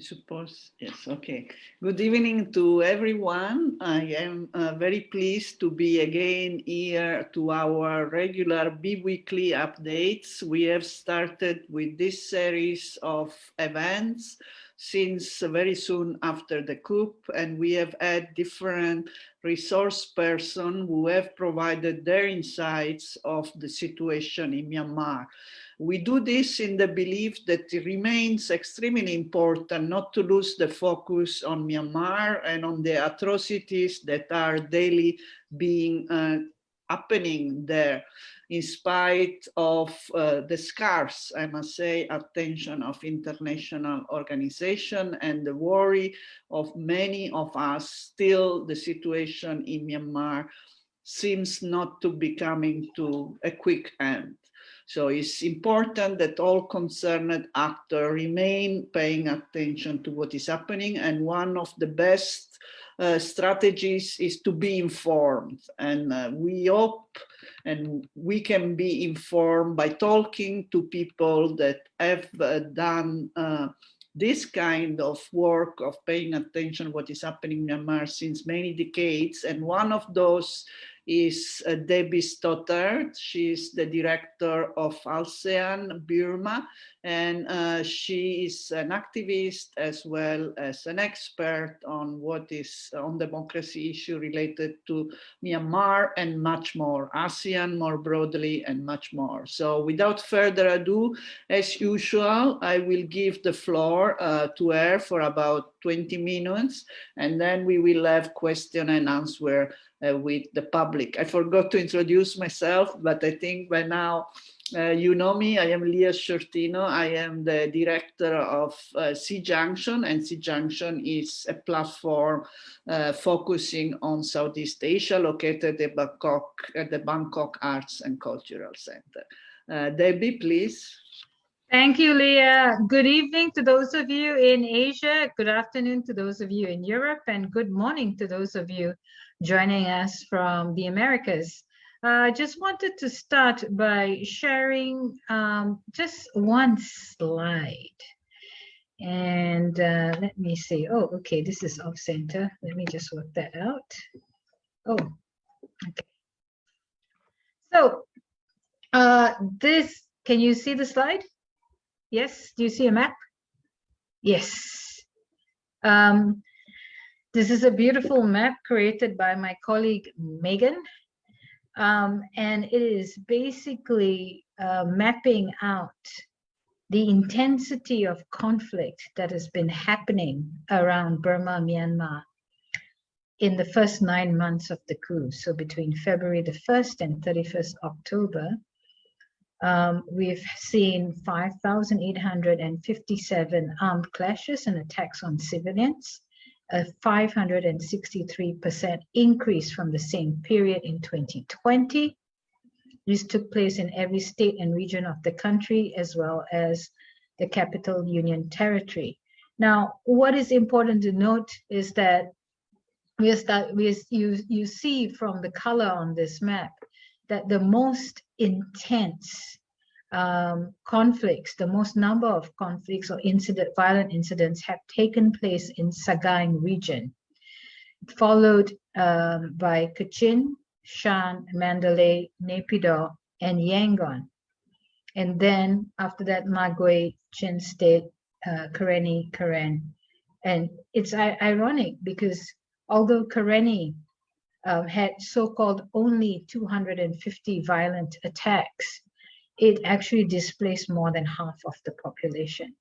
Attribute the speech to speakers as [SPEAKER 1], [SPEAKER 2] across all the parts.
[SPEAKER 1] suppose, yes, okay. Good evening to everyone. I am very pleased to be again here to our regular bi-weekly updates. We have started with this series of events since very soon after the coup, and we have had different resource persons who have provided their insights of the situation in Myanmar. We do this in the belief that it remains extremely important not to lose the focus on Myanmar and on the atrocities that are daily being happening there, in spite of the scarce, I must say, attention of international organizations and the worry of many of us. Still, the situation in Myanmar seems not to be coming to a quick end. So it's important that all concerned actors remain paying attention to what is happening. And one of the best strategies is to be informed. And we hope and we can be informed by talking to people that have done this kind of work of paying attention to what is happening in Myanmar since many decades. And one of those is Debbie Stothard. She's the director of ALTSEAN-Burma, and she is an activist as well as an expert on what is on democracy issue related to Myanmar and much more, ASEAN more broadly and much more. So without further ado, as usual, I will give the floor to her for about 20 minutes, and then we will have question and answer with the public. I forgot to introduce myself, but I think by now you know me. I am Sciortino. I am the director of SEA Junction, and SEA Junction is a platform focusing on Southeast Asia, located at the Bangkok Arts and Cultural Center. Debbie, please.
[SPEAKER 2] Thank you, Leah. Good evening to those of you in Asia. Good afternoon to those of you in Europe, and good morning to those of you joining us from the Americas. I just wanted to start by sharing just one slide. And let me see. Oh, okay, this is off center. Let me just work that out. Oh, okay. So can you see the slide? Yes, do you see a map? Yes. This is a beautiful map created by my colleague Megan, and it is basically mapping out the intensity of conflict that has been happening around Burma, Myanmar in the first 9 months of the coup. So between February the 1st and 31st October, we've seen 5,857 armed clashes and attacks on civilians, a 563% increase from the same period in 2020. This took place in every state and region of the country, as well as the Capital Union Territory. Now, what is important to note is that you see from the color on this map that the most intense conflicts, the most number of conflicts or violent incidents have taken place in Sagaing region, followed by Kachin, Shan, Mandalay, Naypyidaw, and Yangon. And then after that, Magway, Chin State, Karenni, Karen. And it's ironic because although Karenni had so-called only 250 violent attacks, it actually displaced more than half of the population.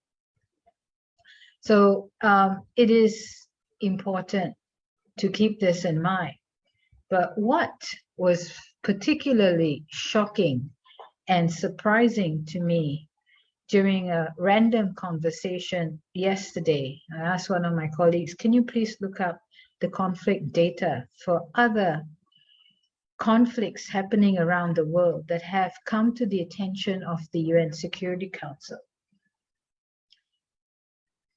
[SPEAKER 2] So it is important to keep this in mind. But what was particularly shocking and surprising to me during a random conversation yesterday, I asked one of my colleagues, can you please look up the conflict data for other conflicts happening around the world that have come to the attention of the UN Security Council?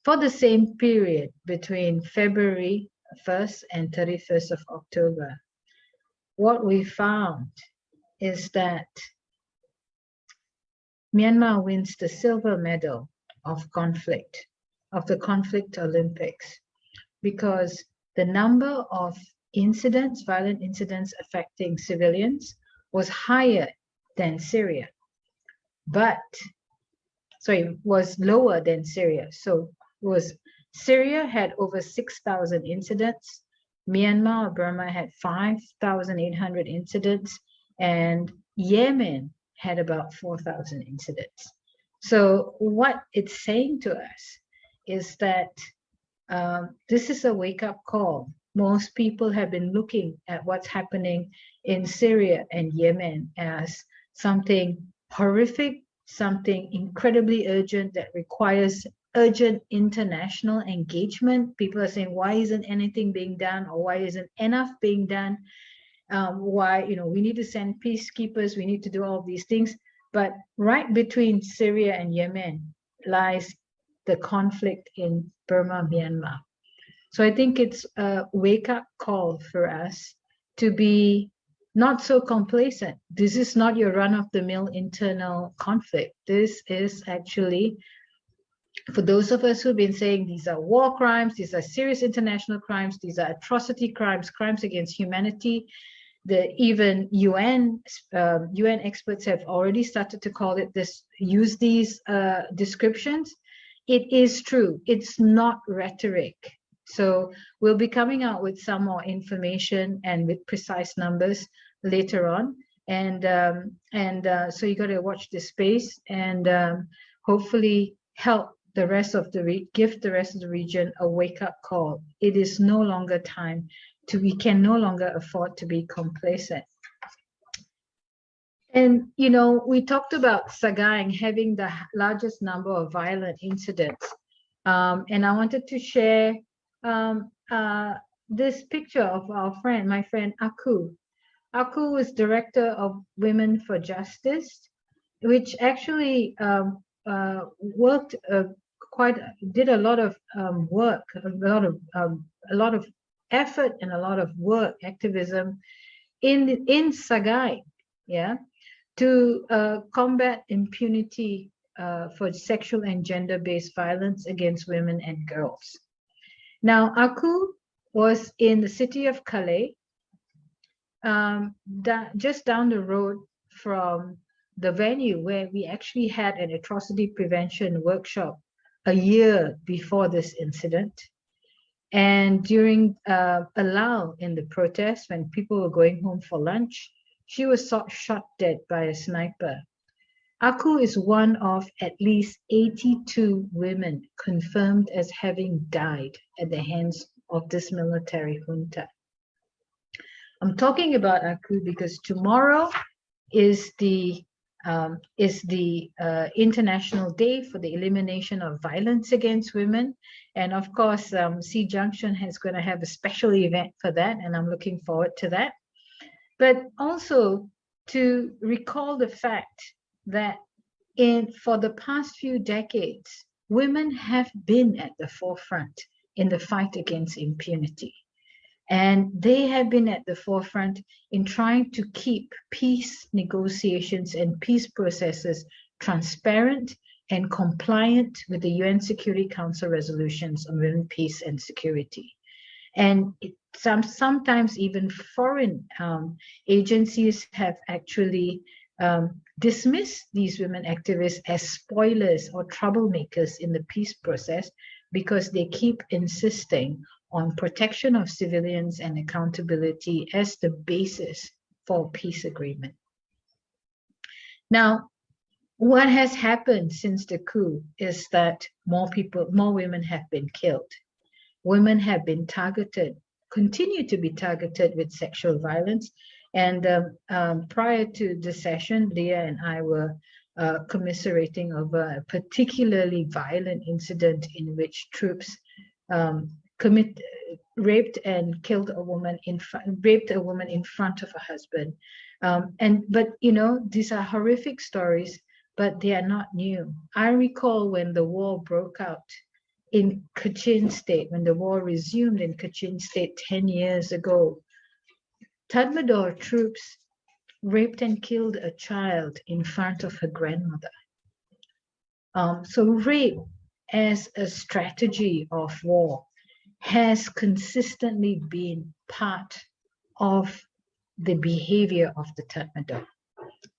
[SPEAKER 2] For the same period between February 1st and 31st of October, what we found is that Myanmar wins the silver medal of conflict of the conflict Olympics, because the number of incidents, violent incidents affecting civilians was higher than Syria, was lower than Syria. So Syria had over 6,000 incidents, Myanmar or Burma had 5,800 incidents, and Yemen had about 4,000 incidents. So what it's saying to us is that this is a wake-up call. Most people have been looking at what's happening in Syria and Yemen as something horrific, something incredibly urgent that requires urgent international engagement. People are saying, why isn't anything being done, or why isn't enough being done? Why, we need to send peacekeepers, we need to do all of these things. But right between Syria and Yemen lies the conflict in Burma, Myanmar. So I think it's a wake-up call for us to be not so complacent. This is not your run-of-the-mill internal conflict. This is actually, for those of us who've been saying these are war crimes, these are serious international crimes, these are atrocity crimes, crimes against humanity. Even UN experts have already started to call it this, use these descriptions. It is true. It's not rhetoric. So we'll be coming out with some more information and with precise numbers later on. And so you got to watch this space and hopefully help the rest of give the rest of the region a wake-up call. It is no longer time we can no longer afford to be complacent. And, we talked about Sagaing having the largest number of violent incidents. And I wanted to share this picture of my friend Aku. Aku is director of Women for Justice, which actually did a lot of work, a lot of effort and a lot of work, activism in Sagaing, to combat impunity for sexual and gender-based violence against women and girls. Now, Aku was in the city of Calais, just down the road from the venue where we actually had an atrocity prevention workshop a year before this incident. And during a lull in the protest, when people were going home for lunch, she was shot dead by a sniper. Aku is one of at least 82 women confirmed as having died at the hands of this military junta. I'm talking about Aku because tomorrow is the International Day for the Elimination of Violence Against Women. And of course, SEA Junction is going to have a special event for that, and I'm looking forward to that. But also to recall the fact that for the past few decades, women have been at the forefront in the fight against impunity. And they have been at the forefront in trying to keep peace negotiations and peace processes transparent and compliant with the UN Security Council resolutions on women, peace, and security. And sometimes even foreign agencies have actually dismissed these women activists as spoilers or troublemakers in the peace process because they keep insisting on protection of civilians and accountability as the basis for peace agreement. Now, what has happened since the coup is that more women have been killed. Women have been targeted, continue to be targeted with sexual violence. And prior to the session, Leah and I were commiserating over a particularly violent incident in which troops raped and killed a woman in front of her husband. But these are horrific stories, but they are not new. I recall when the war broke out in Kachin State, when the war resumed in Kachin State 10 years ago, Tatmadaw troops raped and killed a child in front of her grandmother. So rape as a strategy of war has consistently been part of the behavior of the Tatmadaw.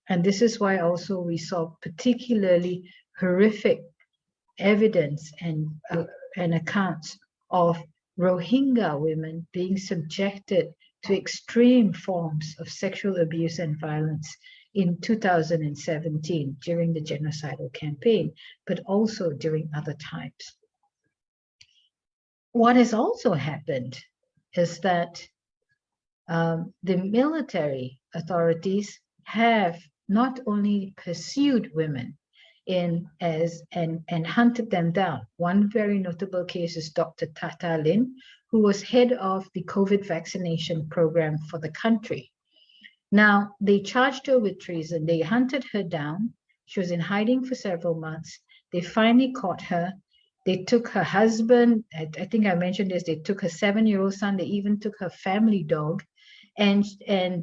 [SPEAKER 2] And this is why also we saw particularly horrific evidence and accounts of Rohingya women being subjected to extreme forms of sexual abuse and violence in 2017 during the genocidal campaign, but also during other times. What has also happened is that the military authorities have not only pursued women and hunted them down. One very notable case is Dr. Tata Lin, who was head of the COVID vaccination program for the country. Now, they charged her with treason. They hunted her down. She was in hiding for several months. They finally caught her. They took her husband. I think I mentioned this. They took her 7-year-old son. They even took her family dog and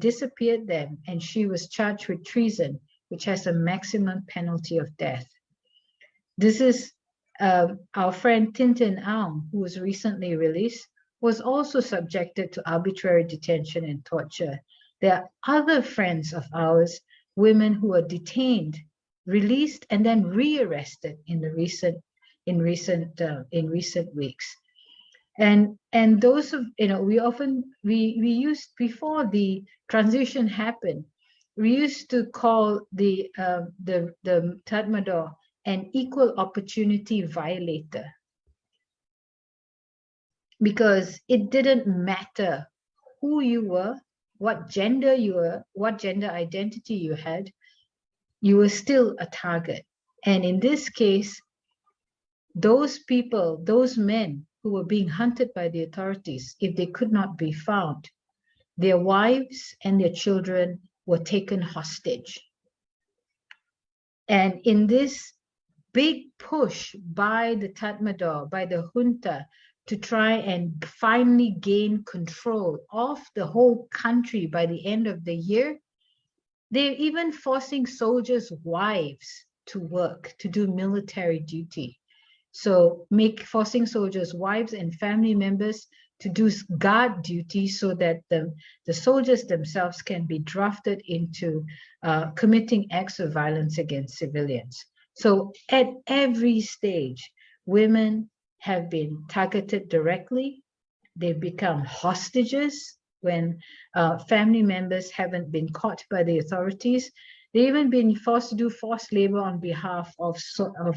[SPEAKER 2] disappeared them. And she was charged with treason, which has a maximum penalty of death. This is our friend Tintin Aung, who was recently released, was also subjected to arbitrary detention and torture. There are other friends of ours, women who were detained, released, and then rearrested in recent weeks. And those of, we used, before the transition happened, we used to call the Tatmadaw an equal opportunity violator, because it didn't matter who you were, what gender you were, what gender identity you had, you were still a target. And in this case, those people, those men who were being hunted by the authorities, if they could not be found, their wives and their children were taken hostage. And in this big push by the Tatmadaw, by the junta, to try and finally gain control of the whole country by the end of the year, they're even forcing soldiers' wives to work, to do military duty. So forcing soldiers' wives and family members to do guard duty so that the soldiers themselves can be drafted into committing acts of violence against civilians. So at every stage, women have been targeted directly. They've become hostages when family members haven't been caught by the authorities. They've even been forced to do forced labor on behalf of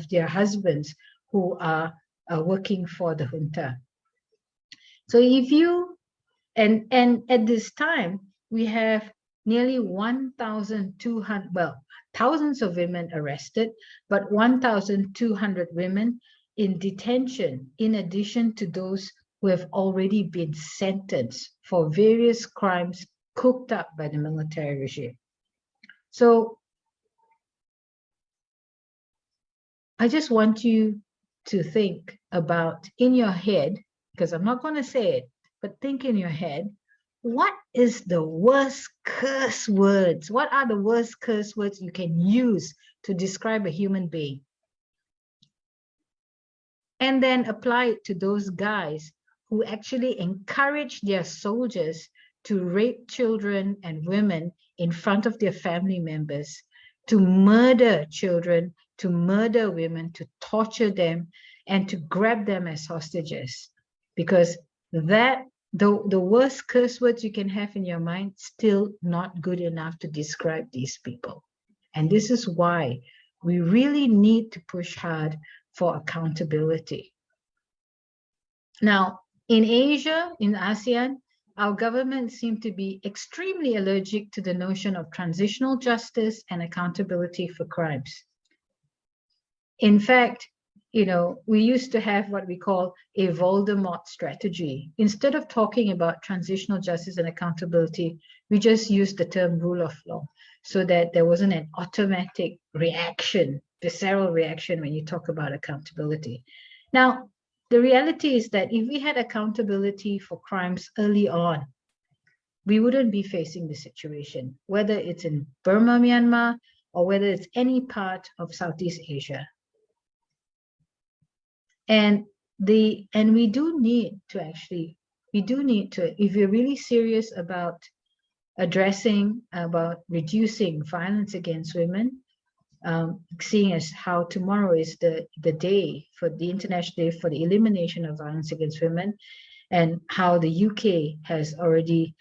[SPEAKER 2] their husbands who are working for the junta. So if you, and at this time, we have nearly 1,200, well, thousands of women arrested, but 1,200 women in detention, in addition to those who have already been sentenced for various crimes cooked up by the military regime. So I just want you to think about in your head, because I'm not going to say it, but think in your head, what is the worst curse words? What are the worst curse words you can use to describe a human being? And then apply it to those guys who actually encourage their soldiers to rape children and women in front of their family members, to murder children, to murder women, to torture them, and to grab them as hostages. Because that, the worst curse words you can have in your mind, still not good enough to describe these people. And this is why we really need to push hard for accountability. Now, in Asia, in ASEAN, our governments seem to be extremely allergic to the notion of transitional justice and accountability for crimes. In fact, we used to have what we call a Voldemort strategy. Instead of talking about transitional justice and accountability, we just used the term rule of law so that there wasn't an automatic reaction, visceral reaction when you talk about accountability. Now, the reality is that if we had accountability for crimes early on, we wouldn't be facing the situation, whether it's in Burma, Myanmar, or whether it's any part of Southeast Asia. And we do need to actually, if you're really serious about reducing violence against women, seeing as how tomorrow is the day for the International Day for the Elimination of Violence Against Women, and how the UK has already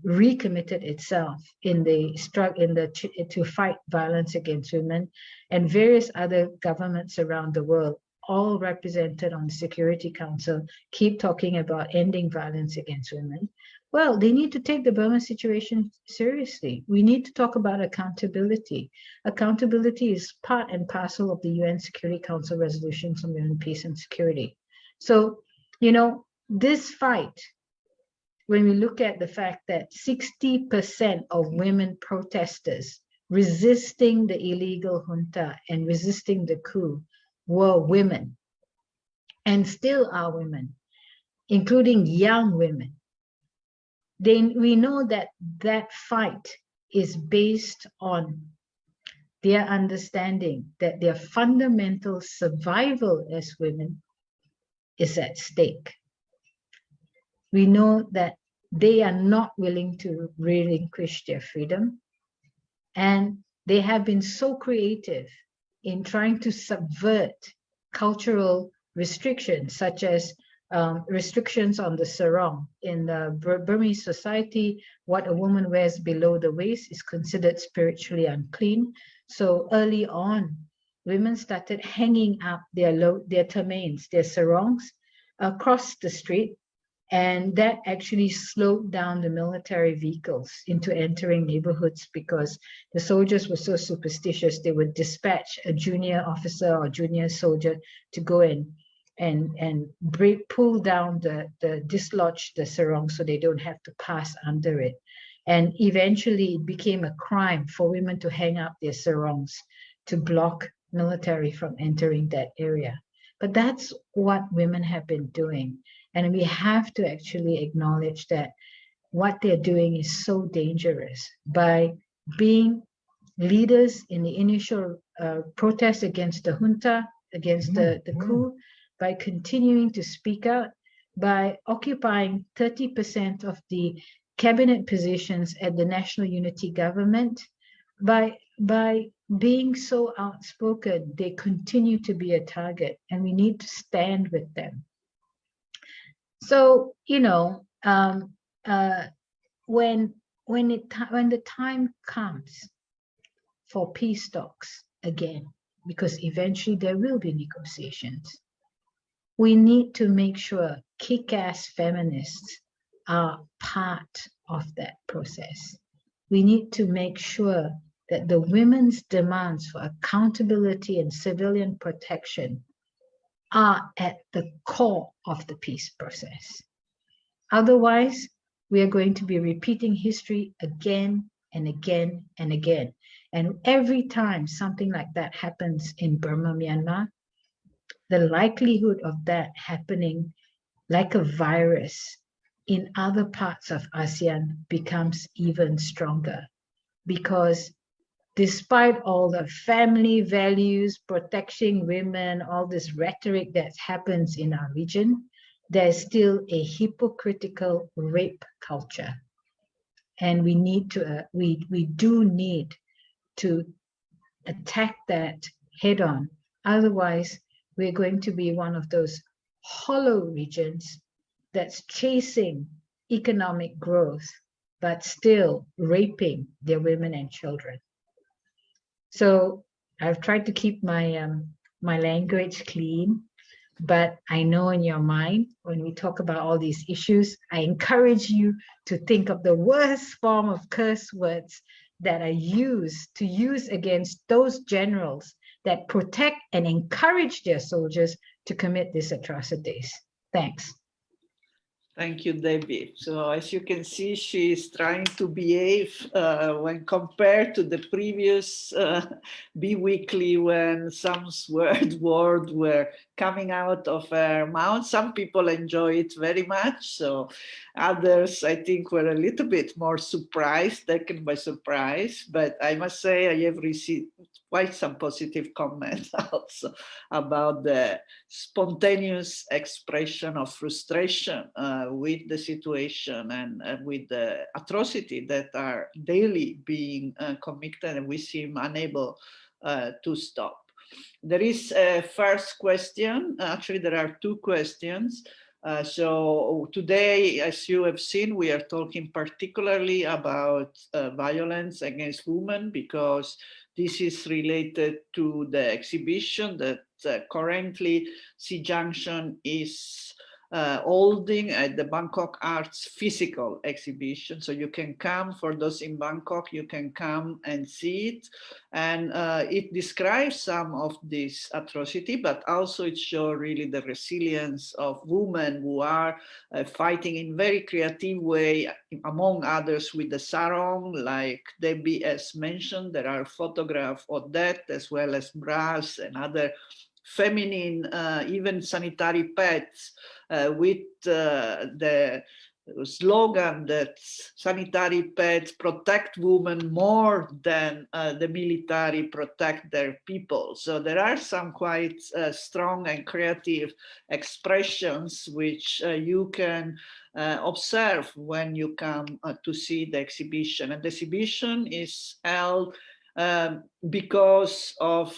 [SPEAKER 2] recommitted itself to fight violence against women, and various other governments around the world, all represented on the Security Council, keep talking about ending violence against women. Well, they need to take the Burma situation seriously. We need to talk about accountability. Accountability is part and parcel of the UN Security Council resolutions on women, peace, and security. So, you know, this fight, when we look at the fact that 60% of women protesters resisting the illegal junta and resisting the coup were women, and still are women, including young women. We know that that fight is based on their understanding that their fundamental survival as women is at stake. We know that they are not willing to relinquish their freedom, and they have been so creative in trying to subvert cultural restrictions, such as restrictions on the sarong. In Burmese society, what a woman wears below the waist is considered spiritually unclean. So early on, women started hanging up their tamains, their sarongs, across the street, and that actually slowed down the military vehicles into entering neighborhoods, because the soldiers were so superstitious. They would dispatch a junior officer or junior soldier to go in and pull down dislodge the sarong so they don't have to pass under it. And eventually it became a crime for women to hang up their sarongs to block military from entering that area. But that's what women have been doing. And we have to actually acknowledge that what they're doing is so dangerous. By being leaders in the initial protest against the junta, against the coup, by continuing to speak out, by occupying 30% of the cabinet positions at the National Unity Government, by being so outspoken, they continue to be a target, and we need to stand with them. So, you know, when the time comes for peace talks again, because eventually there will be negotiations, we need to make sure kick-ass feminists are part of that process. We need to make sure that the women's demands for accountability and civilian protection are at the core of the peace process. Otherwise, we are going to be repeating history again and again and again. And every time something like that happens in Burma, Myanmar, the likelihood of that happening like a virus in other parts of ASEAN becomes even stronger, because despite all the family values, protecting women, all this rhetoric that happens in our region, there's still a hypocritical rape culture. And we need to, we do need to attack that head on. Otherwise, we're going to be one of those hollow regions that's chasing economic growth, but still raping their women and children. So I've tried to keep my my language clean, but I know in your mind, when we talk about all these issues, I encourage you to think of the worst form of curse words that are used against those generals that protect and encourage their soldiers to commit these atrocities. Thanks.
[SPEAKER 1] Thank you, Debbie. So as you can see, she is trying to behave when compared to the previous B-Weekly, when some words were coming out of her mouth. Some people enjoy it very much. So others, I think, were a little bit more surprised, taken by surprise. But I must say I have received quite some positive comments also about the spontaneous expression of frustration with the situation and with the atrocity that are daily being committed, and we seem unable to stop. There is a first question. Actually, there are two questions. So today, as you have seen, we are talking particularly about violence against women, because this is related to the exhibition that currently SEA Junction is holding at the Bangkok Arts physical exhibition. So you can come, for those in Bangkok, you can come and see it. And it describes some of this atrocity, but also it shows really the resilience of women who are fighting in very creative way, among others with the sarong, like Debbie has mentioned. There are photographs of that, as well as bras and other feminine, even sanitary pads, with the slogan that sanitary pads protect women more than the military protect their people. So there are some quite strong and creative expressions which you can observe when you come to see the exhibition. And the exhibition is held because of,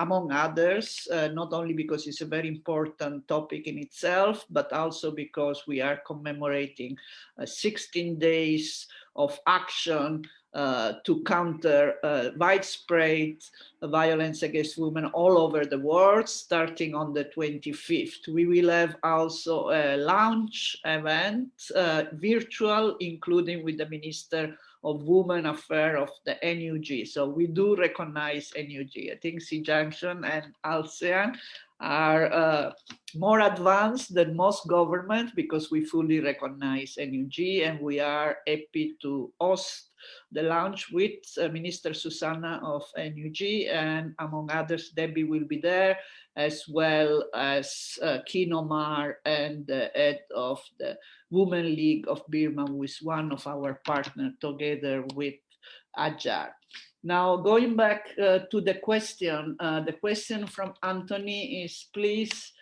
[SPEAKER 1] among others, not only because it's a very important topic in itself, but also because we are commemorating 16 days of action to counter widespread violence against women all over the world, starting on the 25th. We will have also a launch event, virtual, including with the Minister of Women Affairs of the NUG. So we do recognize NUG. I think SEA Junction and ALTSEAN are more advanced than most governments, because we fully recognize NUG, and we are happy to host the launch with Minister Susanna of NUG, and among others, Debbie will be there, as well as Kin Omar and the head of the Women League of Burma, who is one of our partners, together with AJAR. Now, going back to the question from Anthony is, please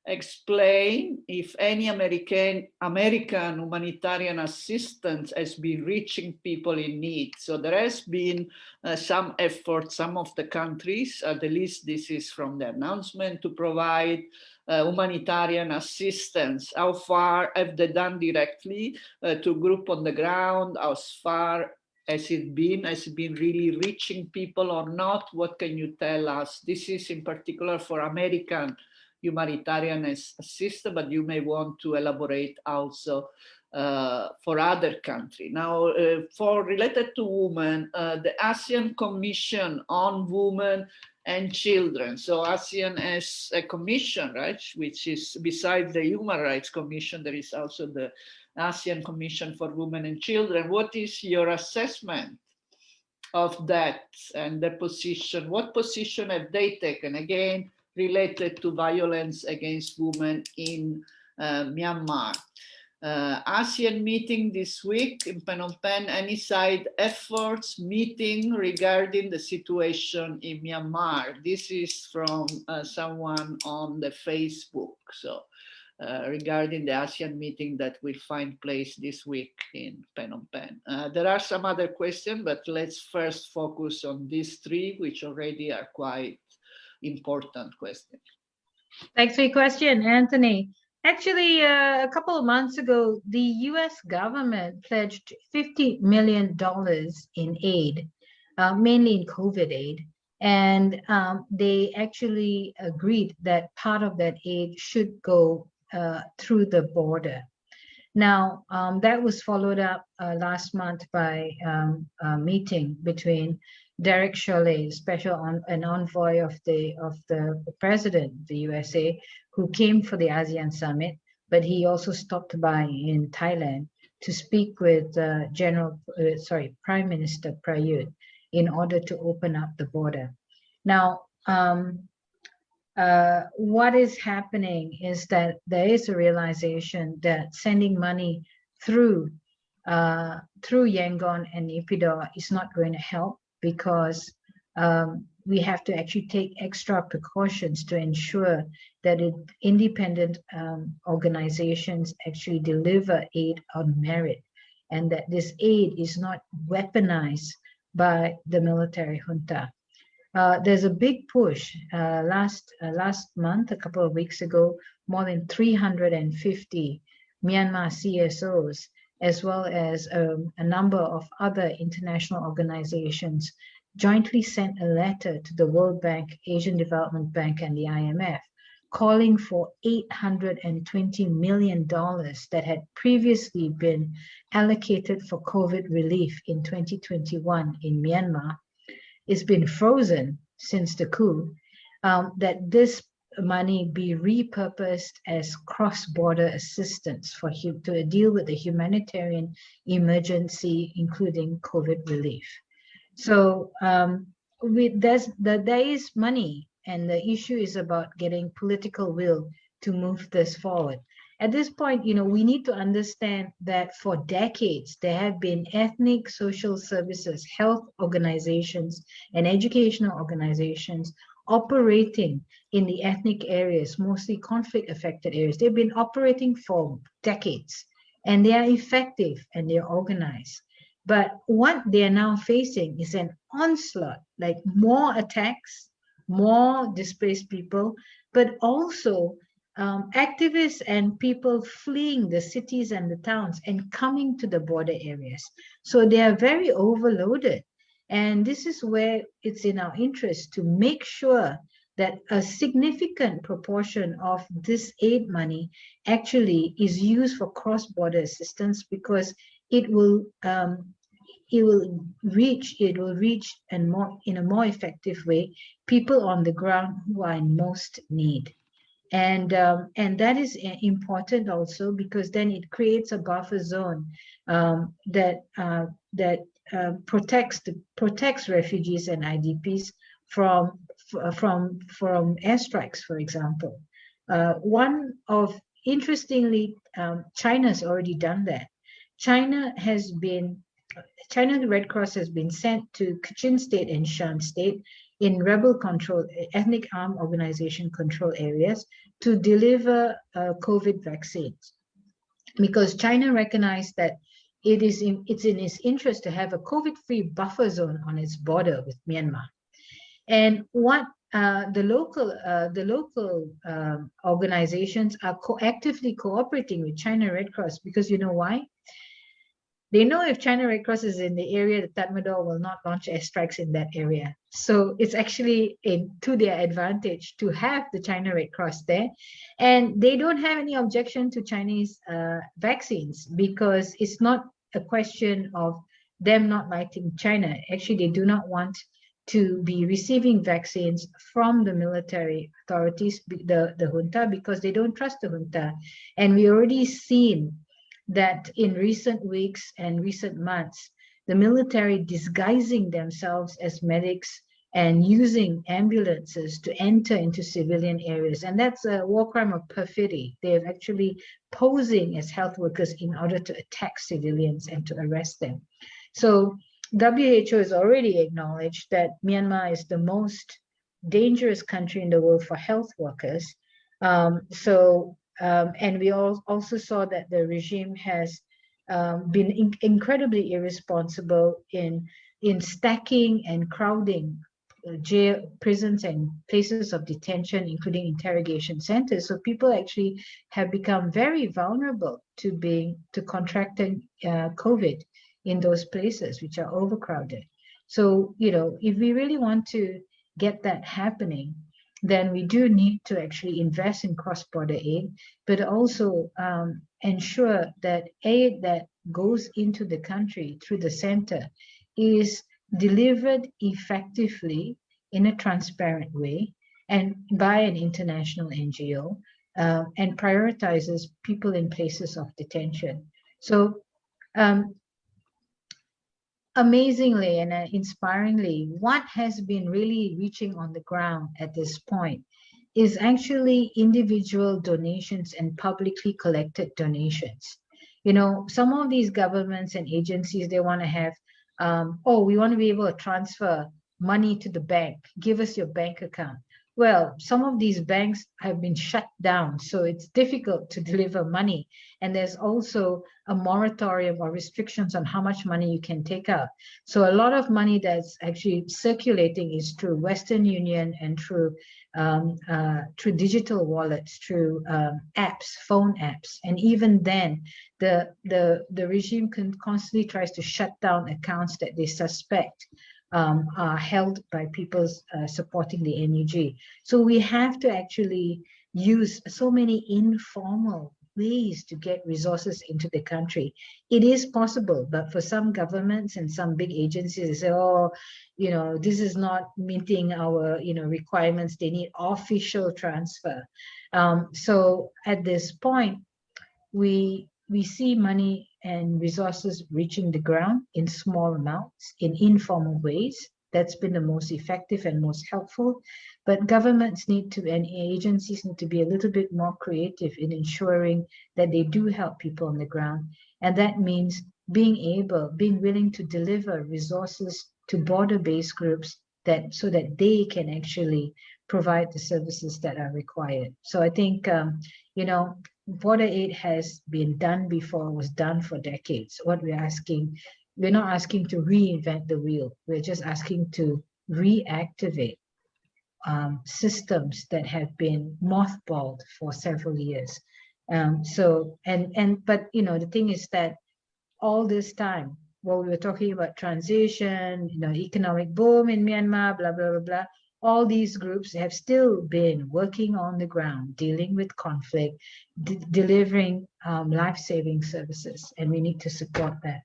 [SPEAKER 1] explain if any American humanitarian assistance has been reaching people in need. So there has been some effort, some of the countries, at least this is from the announcement, to provide humanitarian assistance. How far have they done directly to group on the ground? How far has it been? Has it been really reaching people or not? What can you tell us? This is in particular for American humanitarian assistance, but you may want to elaborate also for other countries. Now, for related to women, the ASEAN Commission on Women and Children. So ASEAN has a commission, right, which is besides the Human Rights Commission, there is also the ASEAN Commission for Women and Children. What is your assessment of that and the position? What position have they taken, again, related to violence against women in Myanmar? ASEAN meeting this week in Phnom Penh, any side efforts meeting regarding the situation in Myanmar? This is from someone on the Facebook. So regarding the ASEAN meeting that will find place this week in Phnom Penh. There are some other questions, but let's first focus on these three, which already are quite important questions.
[SPEAKER 2] Thanks for your question, Anthony. Actually, a couple of months ago, the US government pledged $50 million in aid, mainly in COVID aid. And they actually agreed that part of that aid should go through the border. Now, that was followed up last month by a meeting between Derek Chollet, an envoy of the president of the USA, who came for the ASEAN summit, but he also stopped by in Thailand to speak with Prime Minister Prayut in order to open up the border. Now, what is happening is that there is a realization that sending money through Yangon and Naypyidaw is not going to help, because we have to actually take extra precautions to ensure that independent organizations actually deliver aid on merit, and that this aid is not weaponized by the military junta. There's a big push. Last month, a couple of weeks ago, more than 350 Myanmar CSOs, as well as a number of other international organizations, jointly sent a letter to the World Bank, Asian Development Bank, and the IMF, calling for $820 million that had previously been allocated for COVID relief in 2021 in Myanmar. It's been frozen since the coup, that this money be repurposed as cross-border assistance to deal with the humanitarian emergency, including COVID relief. So there is money, and the issue is about getting political will to move this forward. At this point, we need to understand that for decades, there have been ethnic social services, health organizations, and educational organizations operating in the ethnic areas, mostly conflict-affected areas. They've been operating for decades, and they are effective and they're organized. But what they are now facing is an onslaught, like more attacks, more displaced people, but also activists and people fleeing the cities and the towns and coming to the border areas. So they are very overloaded. And this is where it's in our interest to make sure that a significant proportion of this aid money actually is used for cross-border assistance, because it will reach and in a more effective way people on the ground who are in most need. And that is important also, because then it creates a buffer zone that protects refugees and IDPs from airstrikes, for example. Interestingly, China's already done that. China's Red Cross has been sent to Kachin State and Shan State in rebel control, ethnic armed organization control areas to deliver COVID vaccines, because China recognized that it's in its interest to have a COVID-free buffer zone on its border with Myanmar. And what the local organizations are actively cooperating with China Red Cross, because you know why? They know if China Red Cross is in the area, the Tatmadaw will not launch airstrikes in that area. So it's actually to their advantage to have the China Red Cross there. And they don't have any objection to Chinese vaccines, because it's not a question of them not liking China. Actually, they do not want to be receiving vaccines from the military authorities, the junta, because they don't trust the junta. And we already seen that in recent weeks and recent months, the military disguising themselves as medics and using ambulances to enter into civilian areas. And that's a war crime of perfidy. They're actually posing as health workers in order to attack civilians and to arrest them. So WHO has already acknowledged that Myanmar is the most dangerous country in the world for health workers. And we also saw that the regime has been incredibly irresponsible in stacking and crowding jail, prisons, and places of detention, including interrogation centers. So people actually have become very vulnerable to contracting COVID in those places, which are overcrowded. So, if we really want to get that happening, then we do need to actually invest in cross-border aid, but also ensure that aid that goes into the country through the center is delivered effectively in a transparent way and by an international NGO, and prioritizes people in places of detention. So amazingly and inspiringly, what has been really reaching on the ground at this point is actually individual donations and publicly collected donations. You know, some of these governments and agencies, they want to have, oh, we want to be able to transfer money to the bank. Give us your bank account. Well, some of these banks have been shut down, so it's difficult to deliver money. And there's also a moratorium or restrictions on how much money you can take out. So a lot of money that's actually circulating is through Western Union and through digital wallets, through apps, phone apps. And even then, the regime constantly tries to shut down accounts that they suspect are held by people supporting the NUG. So we have to actually use so many informal ways to get resources into the country. It is possible, but for some governments and some big agencies, they say, oh, you know, this is not meeting our, you know, requirements. They need official transfer. So at this point, we see money and resources reaching the ground in small amounts, in informal ways. That's been the most effective and most helpful. But governments need to, and agencies need to be a little bit more creative in ensuring that they do help people on the ground. And that means being willing to deliver resources to border-based groups so that they can actually provide the services that are required. So I think, you know, border aid has been done before, was done for decades. What we're asking, we're not asking to reinvent the wheel. We're just asking to reactivate systems that have been mothballed for several years. But you know, the thing is that all this time, while we were talking about transition, you know, economic boom in Myanmar, blah, blah, blah, blah, all these groups have still been working on the ground, dealing with conflict, delivering life-saving services, and we need to support that.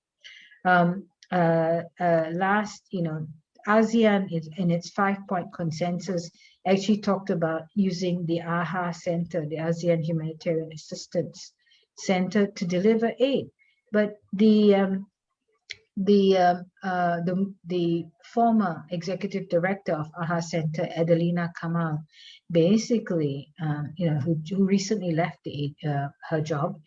[SPEAKER 2] Last, you know, ASEAN is in its 5-point consensus actually talked about using the AJAR Center, the ASEAN Humanitarian Assistance Center, to deliver aid. But the former executive director of AJAR Center, Adelina Kamal, basically, you know, who recently left her job,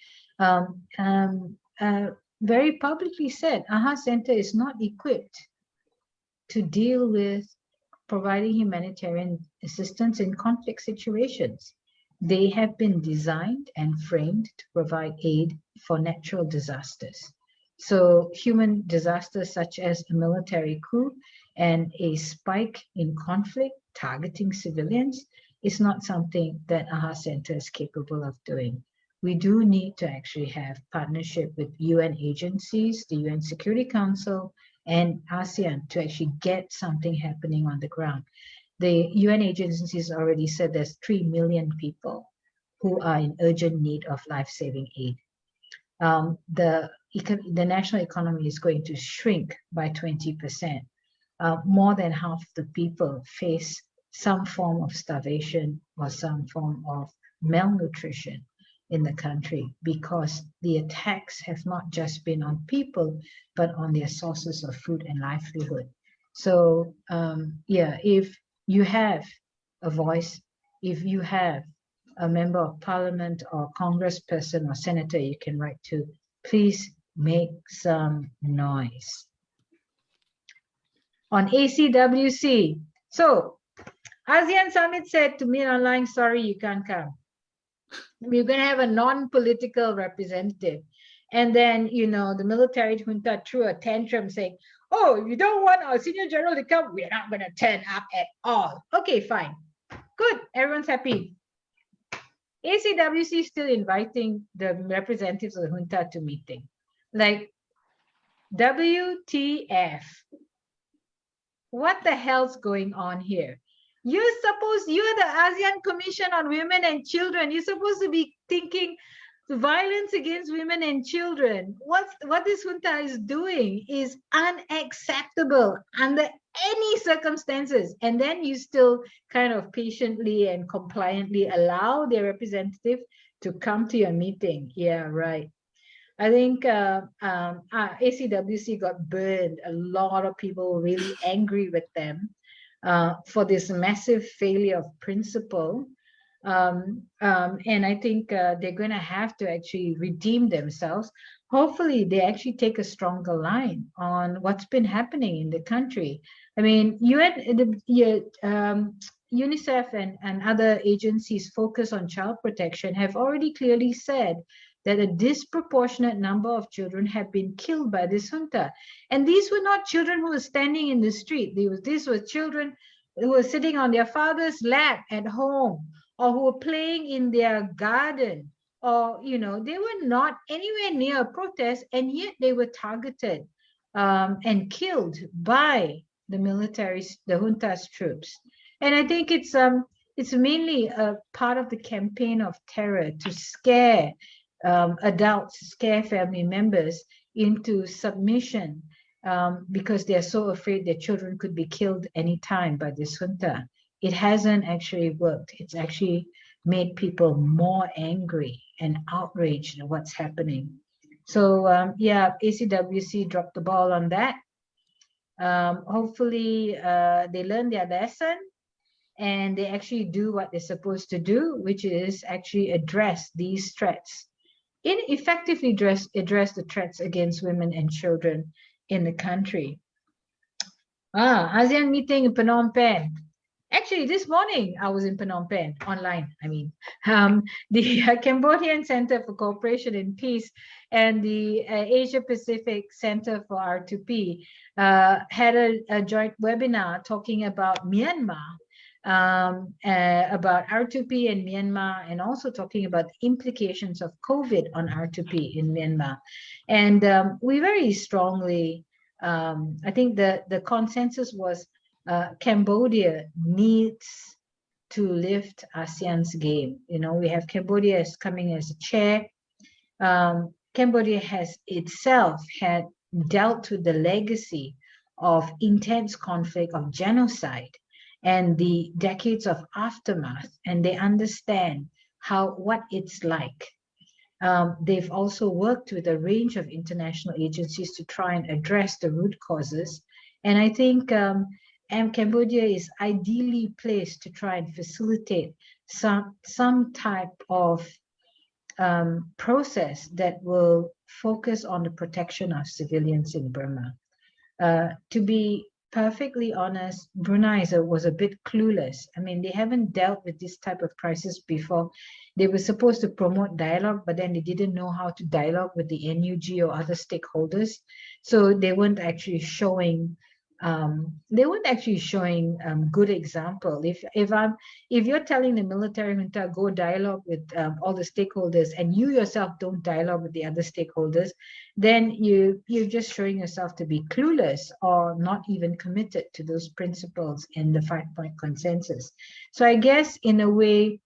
[SPEAKER 2] very publicly said AJAR Center is not equipped to deal with providing humanitarian assistance in conflict situations. They have been designed and framed to provide aid for natural disasters. So human disasters such as a military coup and a spike in conflict targeting civilians is not something that AJAR Center is capable of doing. We do need to actually have partnership with UN agencies, the UN Security Council, and ASEAN to actually get something happening on the ground. The UN agencies already said there's 3 million people who are in urgent need of life-saving aid. The national economy is going to shrink by 20%. More than half the people face some form of starvation or some form of malnutrition in the country, because the attacks have not just been on people, but on their sources of food and livelihood. So yeah, if you have a voice, if you have a member of parliament or congressperson or senator you can write to, please make some noise. On ACWC, so ASEAN Summit said to me online, sorry, you can't come. We're going to have a non-political representative. And then, you know, the military junta threw a tantrum saying, oh, if you don't want our senior general to come, we're not going to turn up at all. Okay, fine. Good. Everyone's happy. ACWC is still inviting the representatives of the junta to meeting. Like, WTF? What the hell's going on here? You're the ASEAN Commission on Women and Children. You're supposed to be thinking violence against women and children. What this junta is doing is unacceptable under any circumstances. And then you still kind of patiently and compliantly allow their representative to come to your meeting. Yeah, right. I think ACWC got burned. A lot of people were really angry with them for this massive failure of principle And I think they're going to have to actually redeem themselves. Hopefully, they actually take a stronger line on what's been happening in the country. I mean, UNICEF and other agencies focused on child protection have already clearly said that a disproportionate number of children have been killed by this junta. And these were not children who were standing in the street. These were children who were sitting on their father's lap at home, or who were playing in their garden, or, you know, they were not anywhere near a protest, and yet they were targeted and killed by the military's, the junta's troops. And I think it's mainly a part of the campaign of terror to scare adults, scare family members into submission, because they're so afraid their children could be killed anytime by this junta. It hasn't actually worked. It's actually made people more angry and outraged at what's happening. So yeah, ACWC dropped the ball on that. Hopefully they learn their lesson and they actually do what they're supposed to do, which is actually address these threats. Effectively address the threats against women and children in the country. ASEAN meeting in Phnom Penh. Actually, this morning I was in Phnom Penh online. I mean, the Cambodian Center for Cooperation and Peace and the Asia Pacific Center for R2P had a joint webinar talking about Myanmar, about R2P in Myanmar, and also talking about the implications of COVID on R2P in Myanmar. And we very strongly, I think the consensus was Cambodia needs to lift ASEAN's game. You know, we have Cambodia as coming as a chair. Cambodia has itself had dealt with the legacy of intense conflict, of genocide, and the decades of aftermath, and they understand what it's like. They've also worked with a range of international agencies to try and address the root causes. And I think Cambodia is ideally placed to try and facilitate some type of process that will focus on the protection of civilians in Burma. To be perfectly honest, Brunei was a bit clueless. I mean, they haven't dealt with this type of crisis before. They were supposed to promote dialogue, but then they didn't know how to dialogue with the NUG or other stakeholders. So they weren't actually showing good example. If you're telling the military junta go dialogue with all the stakeholders, and you yourself don't dialogue with the other stakeholders, then you're just showing yourself to be clueless or not even committed to those principles in the 5-point consensus. So I guess in a way,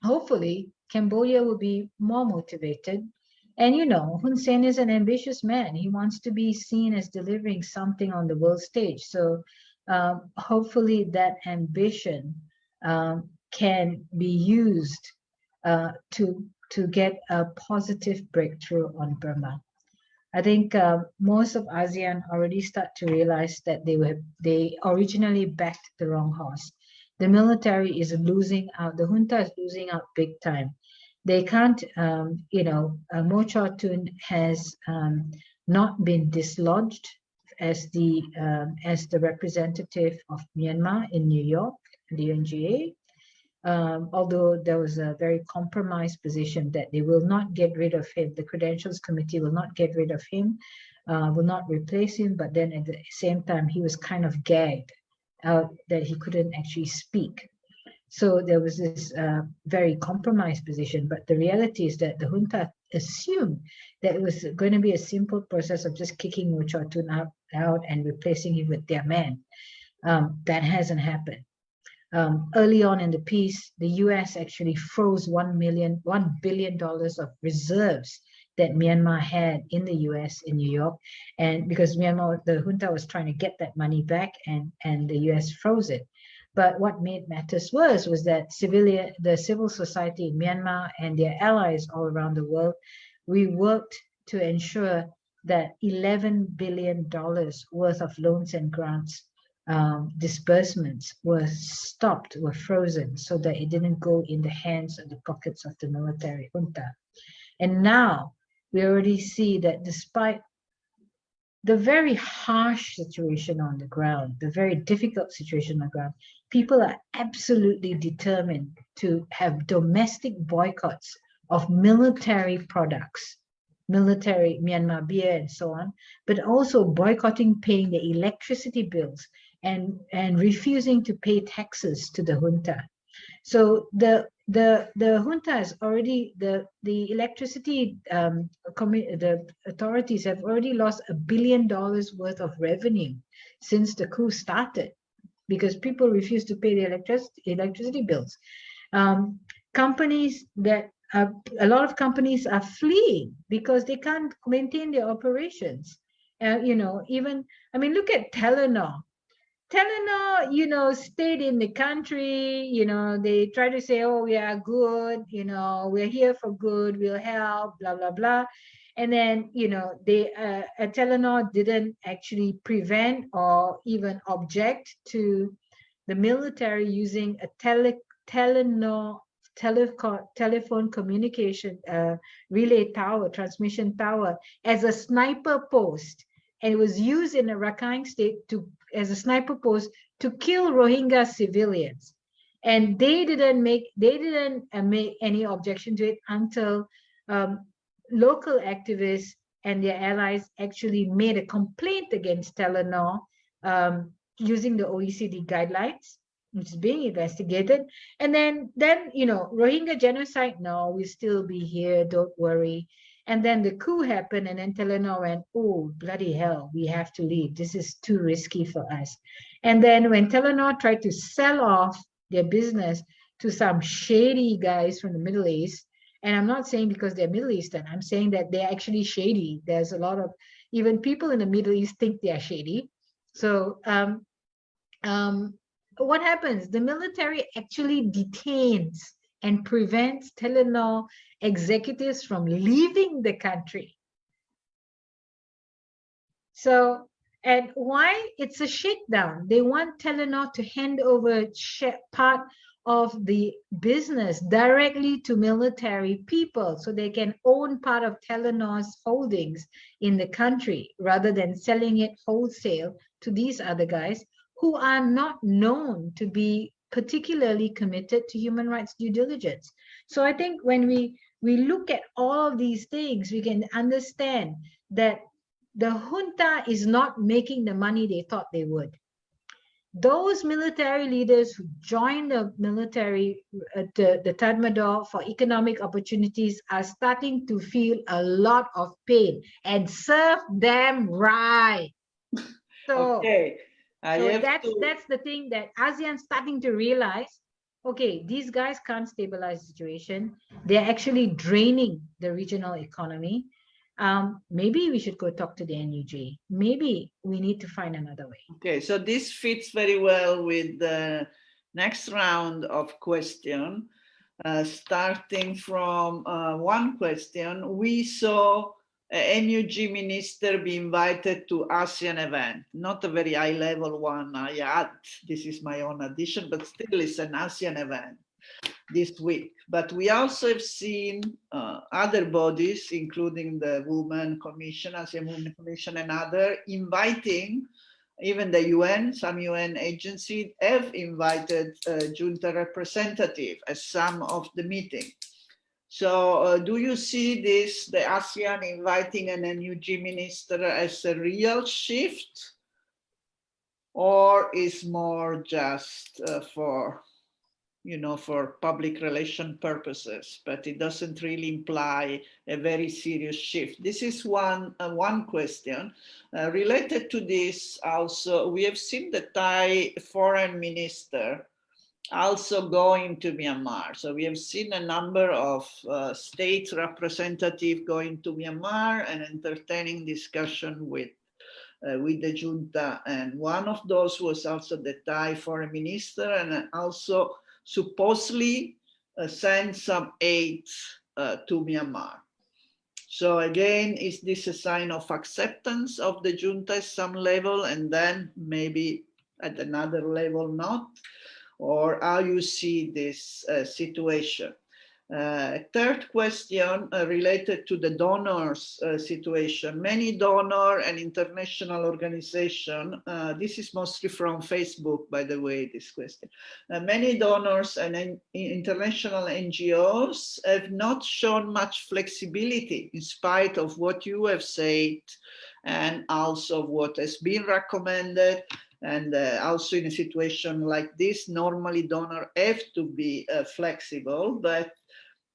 [SPEAKER 2] hopefully Cambodia will be more motivated. And you know, Hun Sen is an ambitious man. He wants to be seen as delivering something on the world stage. So hopefully that ambition can be used to get a positive breakthrough on Burma. I think most of ASEAN already start to realize that they originally backed the wrong horse. The military is losing out. The junta is losing out big time. They can't, Mo Chor-Tun has not been dislodged as the representative of Myanmar in New York, the UNGA, although there was a very compromised position that they will not get rid of him. The Credentials Committee will not get rid of him, will not replace him, but then at the same time, he was kind of gagged out that he couldn't actually speak. So there was this very compromised position, but the reality is that the junta assumed that it was going to be a simple process of just kicking Mo Chor-Tun out and replacing him with their man. That hasn't happened. Early on in the peace, the US actually froze $1 billion of reserves that Myanmar had in the US in New York, and because Myanmar, the junta was trying to get that money back, and the US froze it. But what made matters worse was that the civil society in Myanmar and their allies all around the world, we worked to ensure that $11 billion worth of loans and grants disbursements were stopped, were frozen, so that it didn't go in the hands of the pockets of the military junta. And now we already see that despite the very harsh situation on the ground, the very difficult situation on the ground, people are absolutely determined to have domestic boycotts of military products, military Myanmar beer and so on, but also boycotting paying the electricity bills and refusing to pay taxes to the junta. So the junta has already, the electricity the authorities have already lost $1 billion worth of revenue since the coup started, because people refuse to pay the electricity bills. Companies that a lot of companies are fleeing because they can't maintain their operations. You know, even, I mean, look at Telenor. Telenor, you know, stayed in the country, you know, they try to say, oh, we are good, you know, we're here for good, we'll help, blah, blah, blah. And then, you know, they, Telenor didn't actually prevent or even object to the military using a telephone communication relay tower, transmission tower, as a sniper post. And it was used in the Rakhine state as a sniper post to kill Rohingya civilians. And they didn't make any objection to it until local activists and their allies actually made a complaint against Telenor using the OECD guidelines, which is being investigated. And then you know, Rohingya genocide, no, we'll still be here, don't worry. And then the coup happened, and then Telenor went, oh, bloody hell, we have to leave. This is too risky for us. And then when Telenor tried to sell off their business to some shady guys from the Middle East, and I'm not saying because they're Middle Eastern, I'm saying that they're actually shady. There's a lot of, even people in the Middle East think they are shady. So what happens? The military actually detains and prevents Telenor executives from leaving the country. So, and why? It's a shakedown. They want Telenor to hand over part of the business directly to military people so they can own part of Telenor's holdings in the country rather than selling it wholesale to these other guys who are not known to be particularly committed to human rights due diligence. So I think when we look at all of these things, we can understand that the junta is not making the money they thought they would. Those military leaders who joined the military, the Tatmadaw for economic opportunities, are starting to feel a lot of pain, and serve them right. So,
[SPEAKER 1] okay.
[SPEAKER 2] That's the thing that ASEAN's starting to realize. Okay, these guys can't stabilize the situation. They're actually draining the regional economy. Maybe we should go talk to the NUJ. Maybe we need to find another way.
[SPEAKER 1] Okay, so this fits very well with the next round of questions. Starting from one question, we saw a NUG minister be invited to ASEAN event, not a very high level one, I add, this is my own addition, but still it's an ASEAN event this week. But we also have seen other bodies, including the Women Commission, ASEAN Women Commission and other, inviting, even the UN, some UN agencies have invited junta representative at some of the meetings. So do you see this, the ASEAN inviting an NUG minister, as a real shift, or is more just for, you know, for public relation purposes, but it doesn't really imply a very serious shift? This is one question. Related to this also, we have seen the Thai foreign minister also going to Myanmar. So we have seen a number of state representatives going to Myanmar and entertaining discussion with the junta. And one of those was also the Thai foreign minister, and also supposedly send some aid to Myanmar. So again, is this a sign of acceptance of the junta at some level, and then maybe at another level not? Or how you see this situation? Third question related to the donors situation. Many donor and international organization, this is mostly from Facebook, by the way, this question. Many donors and international NGOs have not shown much flexibility in spite of what you have said and also what has been recommended. And also in a situation like this, normally donors have to be flexible, but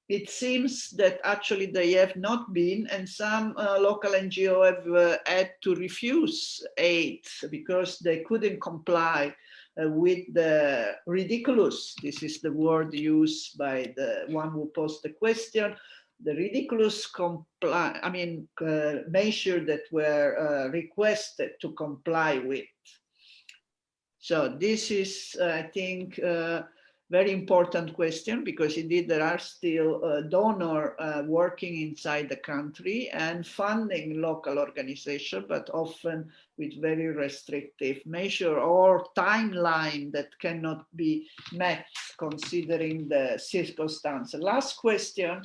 [SPEAKER 1] it seems that actually they have not been, and some local NGO have had to refuse aid because they couldn't comply with the ridiculous, this is the word used by the one who posed the question, the ridiculous measure that were requested to comply with. So this is, I think, very important question, because indeed there are still donors working inside the country and funding local organizations, but often with very restrictive measure or timeline that cannot be met considering the circumstance. Last question.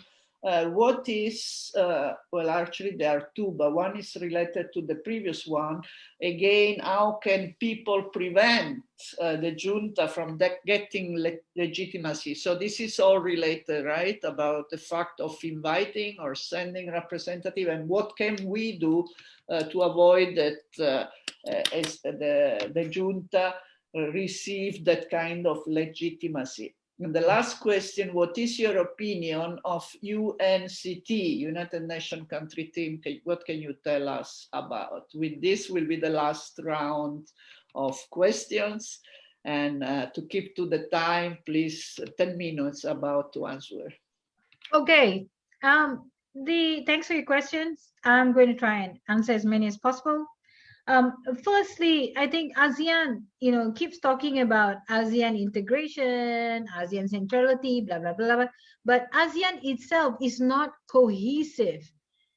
[SPEAKER 1] What is, well, actually there are two, but one is related to the previous one. Again, how can people prevent the junta from getting legitimacy? So this is all related, right, about the fact of inviting or sending representative, and what can we do to avoid that as the junta receive that kind of legitimacy. And the last question, what is your opinion of UNCT, United Nations Country Team? What can you tell us about? With this will be the last round of questions. And to keep to the time, please, 10 minutes about to answer.
[SPEAKER 2] Okay. Thanks for your questions. I'm going to try and answer as many as possible. Firstly, I think ASEAN, keeps talking about ASEAN integration, ASEAN centrality, blah, blah, blah, blah. But ASEAN itself is not cohesive.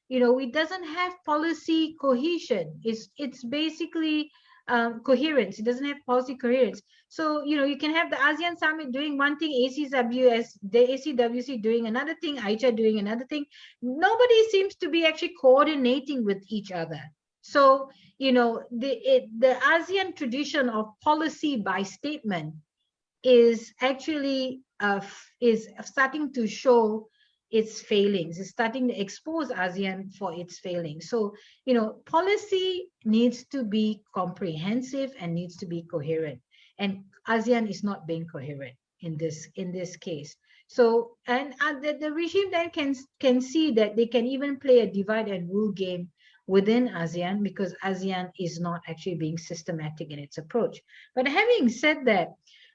[SPEAKER 2] It doesn't have policy cohesion. It's basically coherence. It doesn't have policy coherence. So, you can have the ASEAN summit doing one thing, the ACWC doing another thing, AJAR doing another thing. Nobody seems to be actually coordinating with each other. So, the ASEAN tradition of policy by statement is actually is starting to show its failings. It's starting to expose ASEAN for its failings. So, policy needs to be comprehensive and needs to be coherent. And ASEAN is not being coherent in this case. So, and the regime then can see that they can even play a divide and rule game within ASEAN, because ASEAN is not actually being systematic in its approach. But having said that,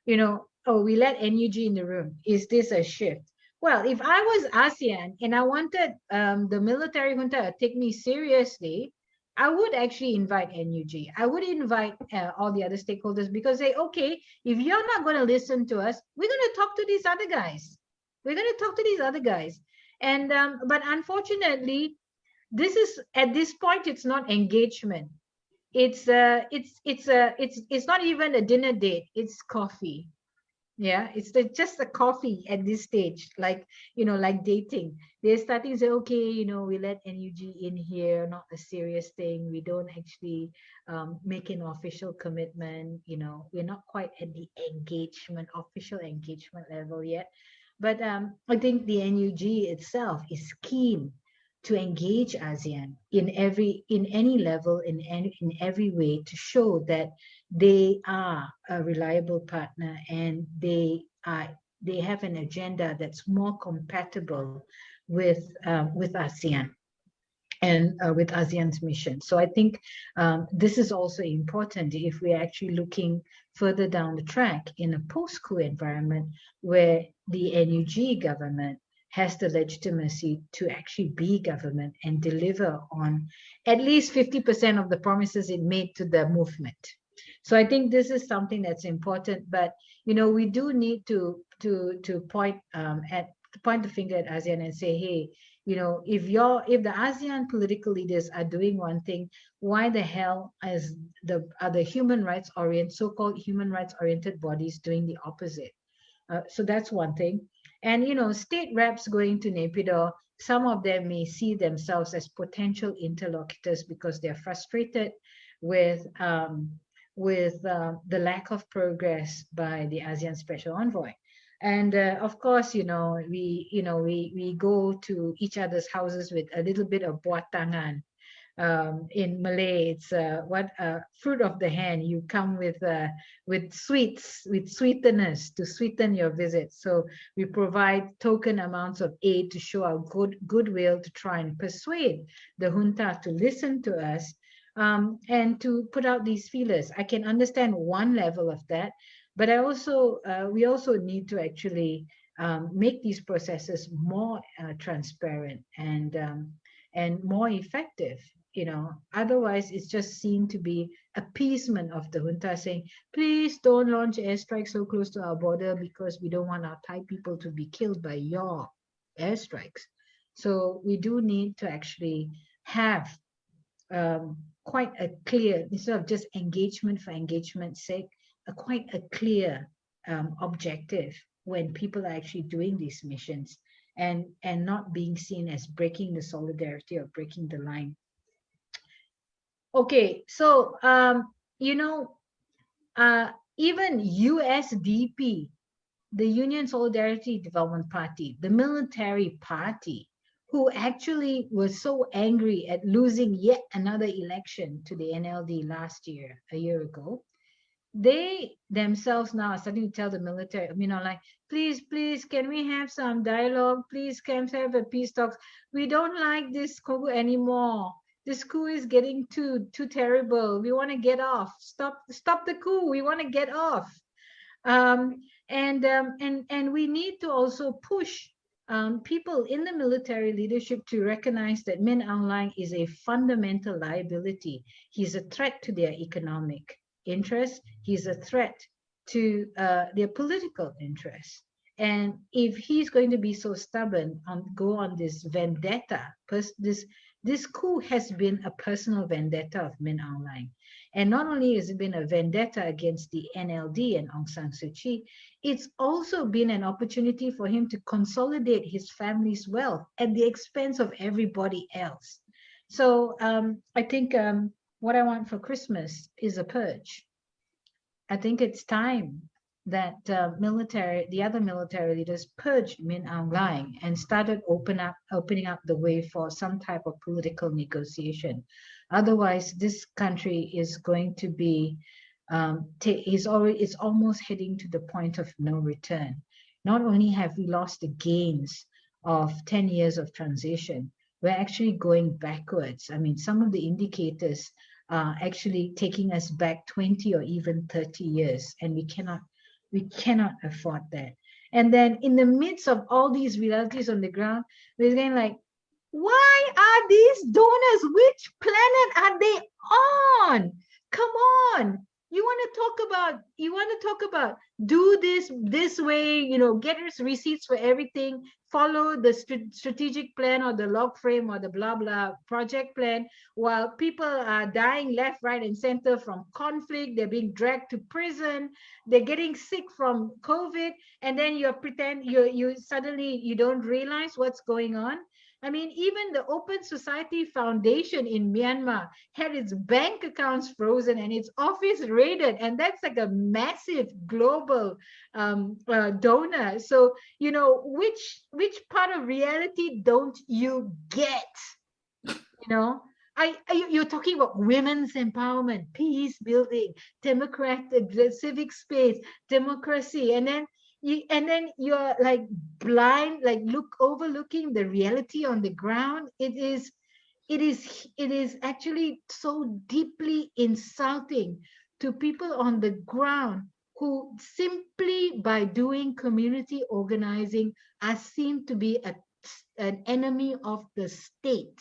[SPEAKER 2] we let NUG in the room. Is this a shift? Well, if I was ASEAN and I wanted the military junta to take me seriously, I would actually invite NUG. I would invite all the other stakeholders, because okay, if you're not going to listen to us, we're going to talk to these other guys. We're going to talk to these other guys. And but unfortunately, this is, at this point, it's not engagement. It's not even a dinner date. It's coffee. Yeah, it's just a coffee at this stage, like dating. They're starting to say, okay, we let NUG in here, not a serious thing. We don't actually make an official commitment. We're not quite at the official engagement level yet. But I think the NUG itself is keen to engage ASEAN in any level, in every way, to show that they are a reliable partner and they have an agenda that's more compatible with ASEAN and with ASEAN's mission. So I think this is also important if we're actually looking further down the track in a post-coup environment where the NUG government has the legitimacy to actually be government and deliver on at least 50% of the promises it made to the movement. So I think this is something that's important, but we do need to point the finger at ASEAN and say, hey, you know, if the ASEAN political leaders are doing one thing, why the hell is the other so-called human rights oriented bodies doing the opposite? So that's one thing. And, you know, state reps going to Naypyidaw, some of them may see themselves as potential interlocutors because they're frustrated with the lack of progress by the ASEAN Special Envoy. And of course, you know, we go to each other's houses with a little bit of buat tangan. In Malay, it's fruit of the hand. You come with sweets, with sweeteners to sweeten your visit. So we provide token amounts of aid to show our goodwill to try and persuade the junta to listen to us, and to put out these feelers. I can understand one level of that, but we also need to actually make these processes more transparent and more effective. You know, otherwise it's just seen to be appeasement of the junta, saying, please don't launch airstrikes so close to our border because we don't want our Thai people to be killed by your airstrikes. So we do need to actually have quite a clear, instead of just engagement for engagement's sake, quite a clear objective when people are actually doing these missions, and not being seen as breaking the solidarity or breaking the line. Okay, so you know, even USDP, the Union Solidarity Development Party, the military party, who actually was so angry at losing yet another election to the NLD a year ago, they themselves now are starting to tell the military, you know, like, please, can we have some dialogue? Please, can we have a peace talks? We don't like this coup anymore. This coup is getting too terrible. We want to get off. Stop the coup. We want to get off. And we need to also push people in the military leadership to recognize that Min Aung Hlaing is a fundamental liability. He's a threat to their economic interests. He's a threat to their political interests. And if he's going to be so stubborn and go on this vendetta, this coup has been a personal vendetta of Min Aung Hlaing. And not only has it been a vendetta against the NLD and Aung San Suu Kyi, it's also been an opportunity for him to consolidate his family's wealth at the expense of everybody else. So I think what I want for Christmas is a purge. I think it's time that the other military leaders purged Min Aung Hlaing and started opening up the way for some type of political negotiation. Otherwise, this country is going to be, it's almost heading to the point of no return. Not only have we lost the gains of 10 years of transition, we're actually going backwards. I mean, some of the indicators are actually taking us back 20 or even 30 years, and we cannot afford that. And then in the midst of all these realities on the ground, we're going like, why are these donors? Which planet are they on? Come on. You want to talk about do this way, you know, get us receipts for everything, follow the strategic plan or the log frame or the blah blah project plan, while people are dying left, right, and center from conflict. They're being dragged to prison. They're getting sick from COVID, and then you suddenly don't realize what's going on. I mean, even the Open Society Foundation in Myanmar had its bank accounts frozen and its office raided, and that's like a massive global donor. So, you know, which part of reality don't you get? You know, you're talking about women's empowerment, peace building, democratic, civic space, democracy, and then you're like blind, like overlooking the reality on the ground. It is actually so deeply insulting to people on the ground who simply by doing community organizing are seen to be an enemy of the state.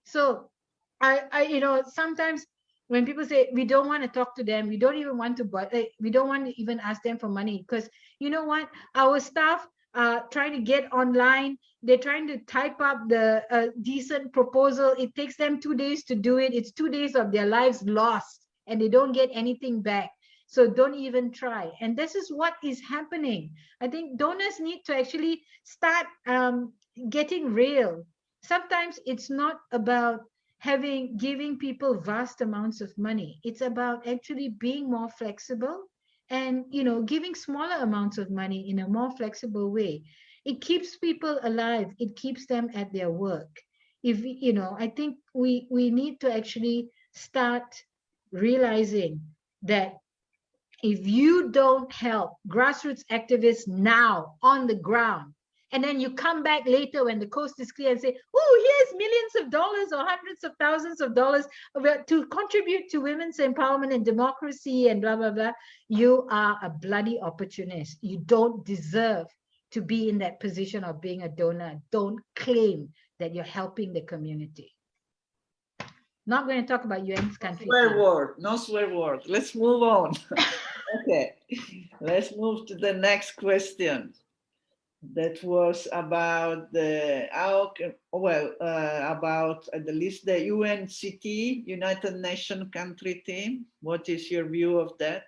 [SPEAKER 2] So I you know, sometimes when people say we don't want to talk to them, we don't even want to, we don't want to even ask them for money, because you know what, our staff trying to get online. They're trying to type up the decent proposal. It takes them 2 days to do it. It's 2 days of their lives lost, and they don't get anything back. So don't even try. And this is what is happening. I think donors need to actually start getting real. Sometimes it's not about giving people vast amounts of money. It's about actually being more flexible and, you know, giving smaller amounts of money in a more flexible way. It keeps people alive. It keeps them at their work. If, you know, I think we need to actually start realizing that if you don't help grassroots activists now on the ground, and then you come back later when the coast is clear and say, oh, here's millions of dollars or hundreds of thousands of dollars to contribute to women's empowerment and democracy and blah, blah, blah, you are a bloody opportunist. You don't deserve to be in that position of being a donor. Don't claim that you're helping the community. Not going to talk about UN's country.
[SPEAKER 1] No swear word. Let's move on. Okay, let's move to the next question. That was about the about at least the UNCT, United Nations country team. What is your view of that?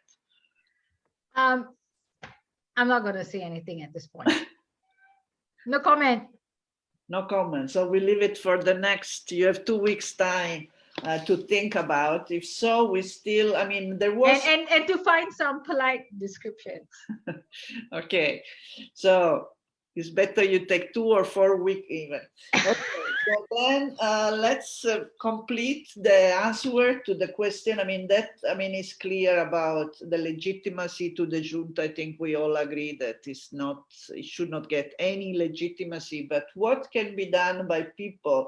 [SPEAKER 2] I'm not going to say anything at this point. No comment.
[SPEAKER 1] No comment. So we leave it for the next. You have 2 weeks time to think about. If so, we still, I mean, there was
[SPEAKER 2] and to find some polite descriptions.
[SPEAKER 1] Okay, so it's better you take 2 or 4 weeks even. Okay, so then let's complete the answer to the question. I mean, it's clear about the legitimacy to the junta. I think we all agree that it should not get any legitimacy, but what can be done by people,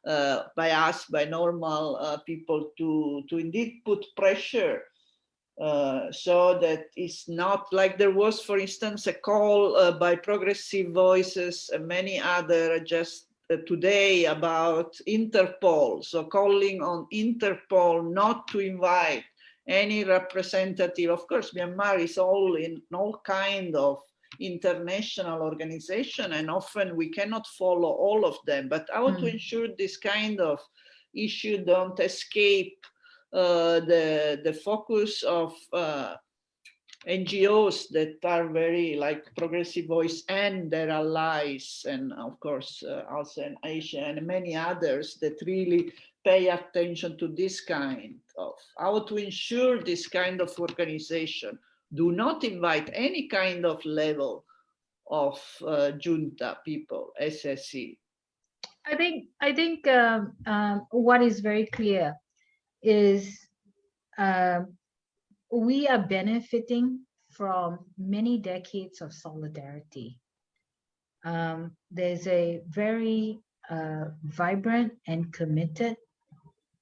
[SPEAKER 1] by us, by normal people to indeed put pressure so that it's not like there was, for instance, a call by Progressive Voices and many other just today about Interpol. So calling on Interpol not to invite any representative. Of course, Myanmar is all in all kind of international organization, and often we cannot follow all of them. But how to ensure this kind of issue don't escape the focus of NGOs that are very like Progressive Voice and their allies, and of course also in Asia and many others that really pay attention to this kind of how to ensure this kind of organization do not invite any kind of level of junta people, SSE.
[SPEAKER 2] I think what is very clear is we are benefiting from many decades of solidarity. There's a very vibrant and committed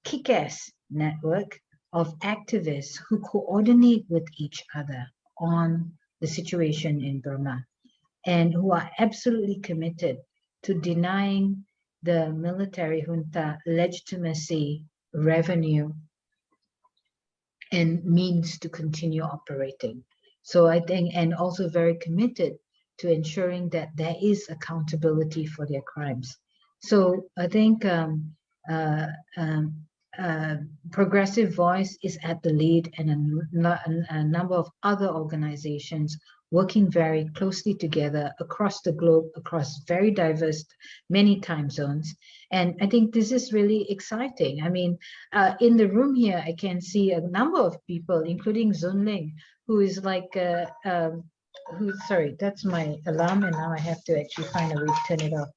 [SPEAKER 2] kick-ass network of activists who coordinate with each other on the situation in Burma and who are absolutely committed to denying the military junta legitimacy, revenue, and means to continue operating. So I think, and also very committed to ensuring that there is accountability for their crimes. So I think Progressive Voice is at the lead, and a number of other organizations working very closely together across the globe, across very diverse, many time zones. And I think this is really exciting. I mean, in the room here, I can see a number of people, including Zunling, who is like, sorry, that's my alarm, and now I have to actually find a way to turn it off.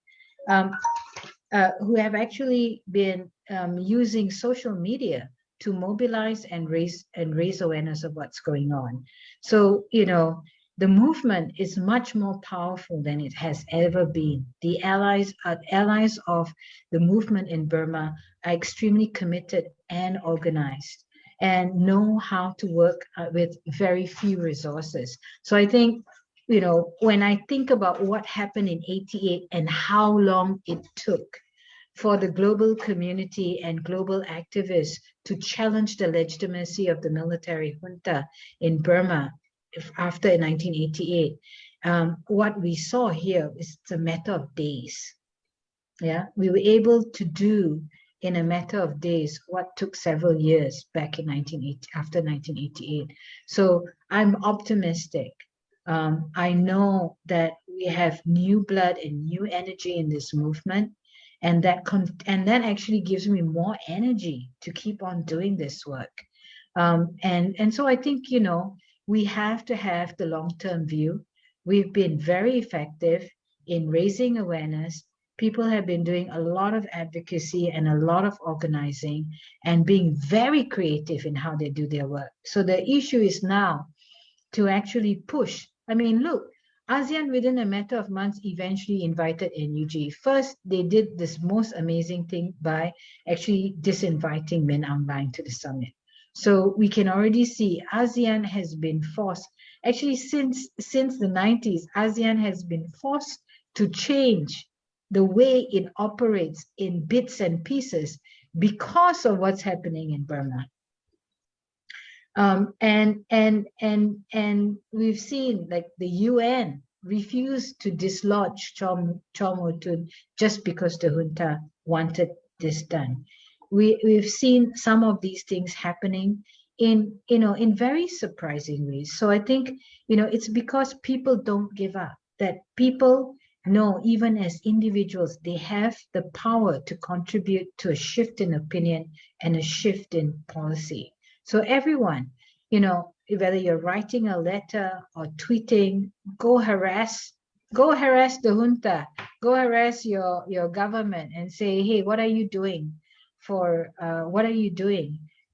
[SPEAKER 2] Who have actually been using social media to mobilize and raise awareness of what's going on. So, you know, the movement is much more powerful than it has ever been. The allies of the movement in Burma are extremely committed and organized and know how to work with very few resources. So I think, you know, when I think about what happened in '88 and how long it took for the global community and global activists to challenge the legitimacy of the military junta in Burma after 1988, What we saw here is it's a matter of days. Yeah, we were able to do in a matter of days what took several years back in 1980, after 1988. So I'm optimistic. I know that we have new blood and new energy in this movement, and that actually gives me more energy to keep on doing this work. And so I think, you know, we have to have the long-term view. We've been very effective in raising awareness. People have been doing a lot of advocacy and a lot of organizing and being very creative in how they do their work. So the issue is now to actually push. I mean, look, ASEAN within a matter of months eventually invited NUG. First, they did this most amazing thing by actually disinviting Min Aung Hlaing to the summit. So we can already see ASEAN has been forced, actually since the 90s, ASEAN has been forced to change the way it operates in bits and pieces because of what's happening in Burma. And we've seen like the UN refused to dislodge Chom Otun just because the junta wanted this done. We've seen some of these things happening in very surprising ways. So I think, you know, it's because people don't give up, that people know, even as individuals, they have the power to contribute to a shift in opinion and a shift in policy. So everyone, you know, whether you're writing a letter or tweeting, go harass the junta, go harass your government and say, hey, what are you doing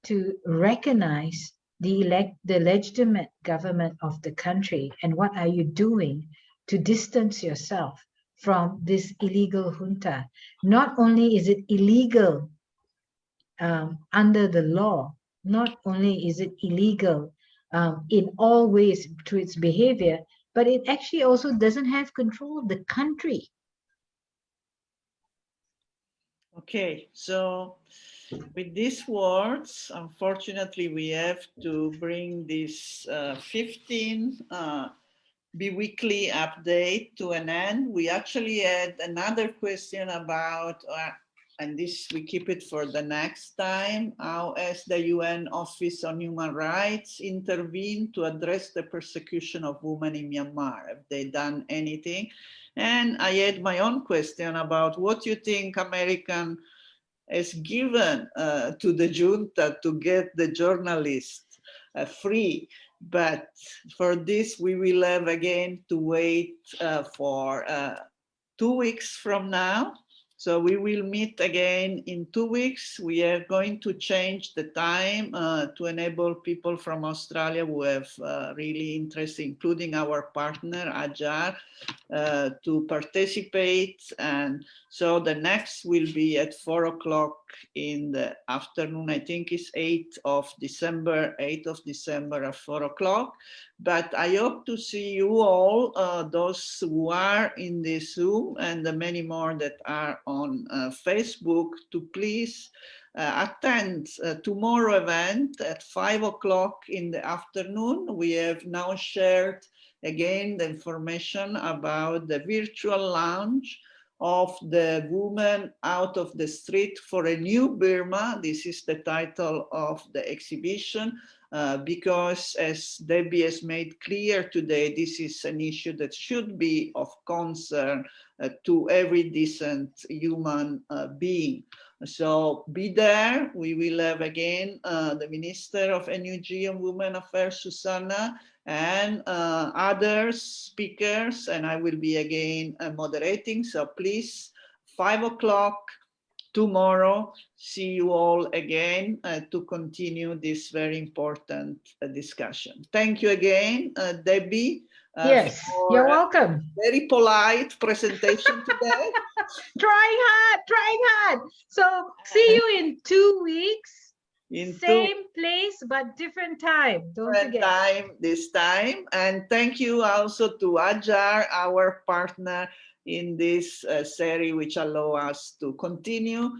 [SPEAKER 2] to recognize the legitimate government of the country, and what are you doing to distance yourself from this illegal junta? Not only is it illegal under the law, not only is it illegal in all ways through its behavior, but it actually also doesn't have control of the country.
[SPEAKER 1] Okay, so with these words, unfortunately, we have to bring this 15 bi-weekly update to an end. We actually had another question about, and this we keep it for the next time, how has the UN Office on Human Rights intervened to address the persecution of women in Myanmar? Have they done anything? And I had my own question about what you think American has given to the junta to get the journalists free. But for this, we will have again to wait for 2 weeks from now. So we will meet again in 2 weeks. We are going to change the time to enable people from Australia who have really interest, including our partner, AJAR, to participate. And so the next will be at 4 o'clock in the afternoon. I think it's 8th of December at 4 o'clock. But I hope to see you all, those who are in this Zoom and the many more that are on Facebook, to please attend tomorrow event at 5 o'clock in the afternoon. We have now shared again the information about the virtual launch of the Women Out of the Street for a New Burma. This is the title of the exhibition. Because as Debbie has made clear today, this is an issue that should be of concern to every decent human being. So be there. We will have again the Minister of NUG and Women Affairs, Susanna, and other speakers, and I will be again moderating. So please, 5 o'clock tomorrow, see you all again to continue this very important discussion. Thank you again, Debbie.
[SPEAKER 2] Yes, you're welcome.
[SPEAKER 1] Very polite presentation today.
[SPEAKER 2] Trying hard. So see you in 2 weeks. Same place, but different time. Don't forget.
[SPEAKER 1] This time. And thank you also to AJAR, our partner in this series, which allow us to continue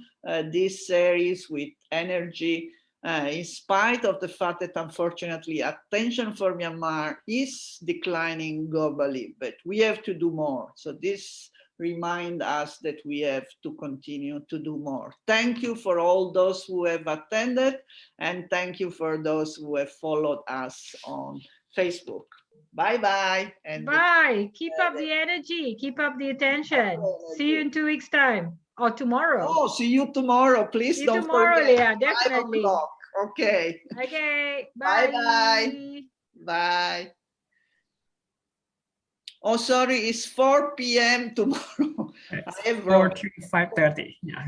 [SPEAKER 1] this series with energy in spite of the fact that unfortunately attention for Myanmar is declining globally, but we have to do more. So this reminds us that we have to continue to do more. Thank you for all those who have attended, and thank you for those who have followed us on Facebook. Bye-bye. And
[SPEAKER 2] bye. Keep up the energy. Keep up the attention. See you in 2 weeks' time or tomorrow.
[SPEAKER 1] Oh, see you tomorrow. Please don't
[SPEAKER 2] tomorrow,
[SPEAKER 1] forget.
[SPEAKER 2] Leah, definitely.
[SPEAKER 1] 5 o'clock. Okay.
[SPEAKER 2] Okay. Bye.
[SPEAKER 1] Bye-bye. Bye. Oh, sorry, it's 4 p.m. tomorrow. I have
[SPEAKER 3] 4 to 5:30. Yeah.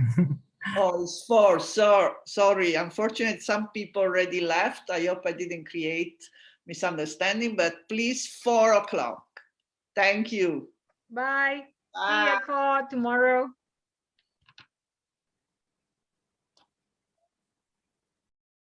[SPEAKER 1] Oh, it's 4. So, sorry. Unfortunately, some people already left. I hope I didn't create misunderstanding, but please, 4 o'clock. Thank you.
[SPEAKER 2] Bye.
[SPEAKER 1] Bye.
[SPEAKER 2] See you at 4 tomorrow.